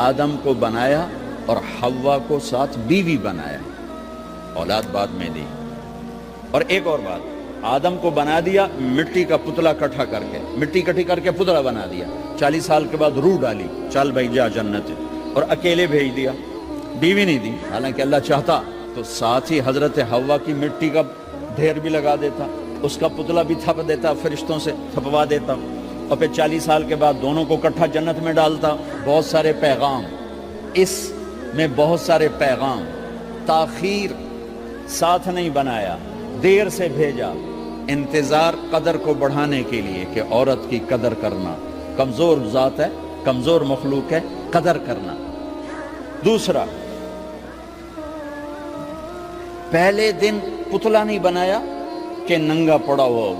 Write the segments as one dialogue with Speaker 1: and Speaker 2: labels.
Speaker 1: آدم کو بنایا اور حوا کو ساتھ بیوی بنایا، اولاد بعد میں دی۔ اور ایک اور بات، آدم کو بنا دیا مٹی کا پتلا کٹھا کر کے، مٹی کٹھی کر کے پتلا بنا دیا، 40 سال کے بعد روح ڈالی، چل بھائی جا جنت، اور اکیلے بھیج دیا، بیوی نہیں دی۔ حالانکہ اللہ چاہتا تو ساتھ ہی حضرت حوا کی مٹی کا ڈھیر بھی لگا دیتا، اس کا پتلا بھی تھپ دیتا، فرشتوں سے تھپوا دیتا، اور پھر 40 سال کے بعد دونوں کو کٹھا جنت میں ڈالتا۔ بہت سارے پیغام، اس میں بہت سارے پیغام، تاخیر ساتھ نہیں بنایا، دیر سے بھیجا، انتظار قدر کو بڑھانے کے لیے کہ عورت کی قدر کرنا، کمزور ذات ہے، کمزور مخلوق ہے، قدر کرنا۔ دوسرا، پہلے دن پتلا نہیں بنایا کہ ننگا پڑا ہو،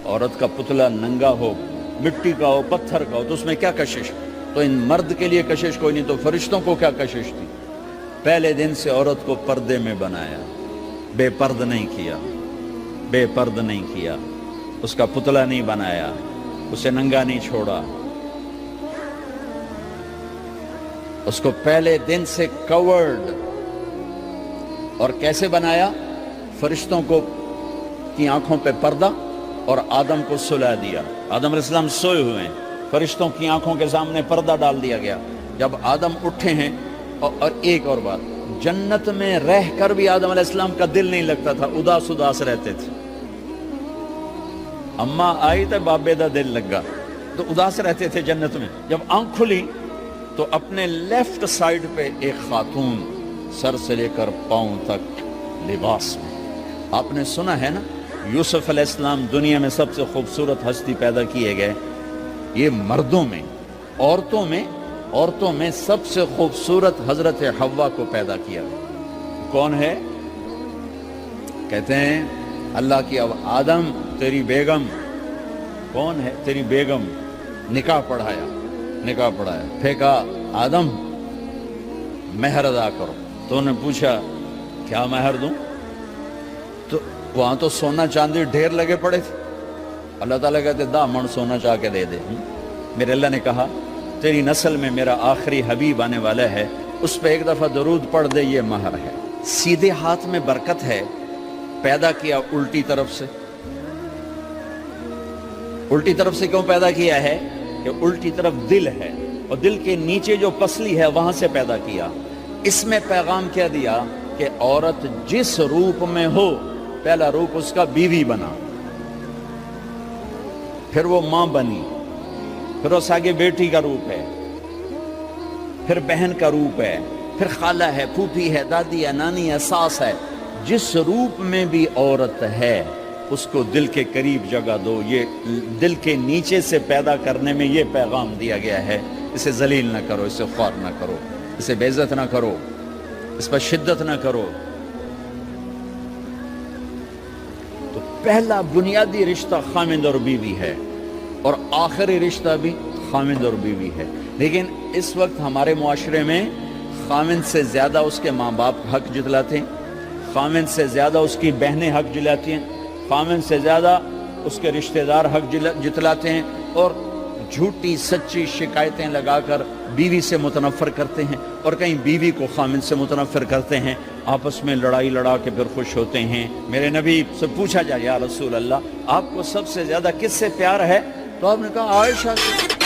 Speaker 1: عورت کا پتلا ننگا ہو، مٹی کا ہو، پتھر کا ہو، تو اس میں کیا کشش؟ تو ان مرد کے لیے کشش کوئی نہیں، تو فرشتوں کو کیا کشش تھی؟ پہلے دن سے عورت کو پردے میں بنایا، بے پرد نہیں کیا، بے پرد نہیں کیا، اس کا پتلا نہیں بنایا، اسے ننگا نہیں چھوڑا، اس کو پہلے دن سے کورڈ۔ اور کیسے بنایا؟ فرشتوں کو کی آنکھوں پہ پردہ اور آدم کو سلا دیا۔ آدم علیہ السلام سوئے ہوئے ہیں، فرشتوں کی آنکھوں کے سامنے پردہ ڈال دیا گیا۔ جب آدم اٹھے ہیں، اور ایک اور بات، جنت میں رہ کر بھی آدم علیہ السلام کا دل نہیں لگتا تھا، اداس اداس رہتے تھے۔ اماں آئی تو بابے دا دل لگا، تو اداس رہتے تھے جنت میں۔ جب آنکھ کھلی تو اپنے لیفٹ سائیڈ پہ ایک خاتون، سر سے لے کر پاؤں تک لباس میں۔ آپ نے سنا ہے نا، یوسف علیہ السلام دنیا میں سب سے خوبصورت ہستی پیدا کیے گئے۔ یہ مردوں میں، عورتوں میں سب سے خوبصورت حضرت حوا کو پیدا کیا۔ کون ہے؟ کہتے ہیں اللہ کی آدم تیری بیگم، کون ہے تیری بیگم؟ نکاح پڑھایا، پھینکا، آدم مہر ادا کرو۔ تو انہوں نے پوچھا کیا مہر دوں؟ تو وہاں تو سونا چاندی ڈھیر لگے پڑے تھے۔ اللہ تعالیٰ کہتے دا من سونا چاہ کے دے دے۔ میرے اللہ نے کہا تیری نسل میں میرا آخری حبیب آنے والا ہے، اس پہ ایک دفعہ درود پڑھ دے، یہ مہر ہے۔ سیدھے ہاتھ میں برکت ہے، پیدا کیا الٹی طرف سے۔ الٹی طرف سے کیوں پیدا کیا ہے؟ کہ الٹی طرف دل ہے، اور دل کے نیچے جو پسلی ہے وہاں سے پیدا کیا۔ اس میں پیغام کیا دیا کہ عورت جس روپ میں ہو، پہلا روپ اس کا بیوی بنا، پھر وہ ماں بنی، پھر اس آگے بیٹی کا روپ ہے، پھر بہن کا روپ ہے، پھر خالہ ہے، پھوپھی ہے، دادی ہے، نانی ہے، ساس ہے۔ جس روپ میں بھی عورت ہے اس کو دل کے قریب جگہ دو۔ یہ دل کے نیچے سے پیدا کرنے میں یہ پیغام دیا گیا ہے، اسے ذلیل نہ کرو، اسے خوار نہ کرو، اسے بے عزت نہ کرو، اس پر شدت نہ کرو۔ تو پہلا بنیادی رشتہ خامند اور بیوی ہے، اور آخری رشتہ بھی خامند اور بیوی ہے۔ لیکن اس وقت ہمارے معاشرے میں خامند سے زیادہ اس کے ماں باپ حق جتلاتے ہیں، خامند سے زیادہ اس کی بہنیں حق جلاتی ہیں، خامند سے زیادہ اس کے رشتہ دار حق جتلاتے ہیں، اور جھوٹی سچی شکایتیں لگا کر بیوی سے متنفر کرتے ہیں، اور کہیں بیوی کو خامند سے متنفر کرتے ہیں، آپس میں لڑائی لڑا کے پھر خوش ہوتے ہیں۔ میرے نبی سے پوچھا جائے یا رسول اللہ آپ کو سب سے زیادہ کس سے پیار ہے؟ تو آپ نے کہا عائشہ سے۔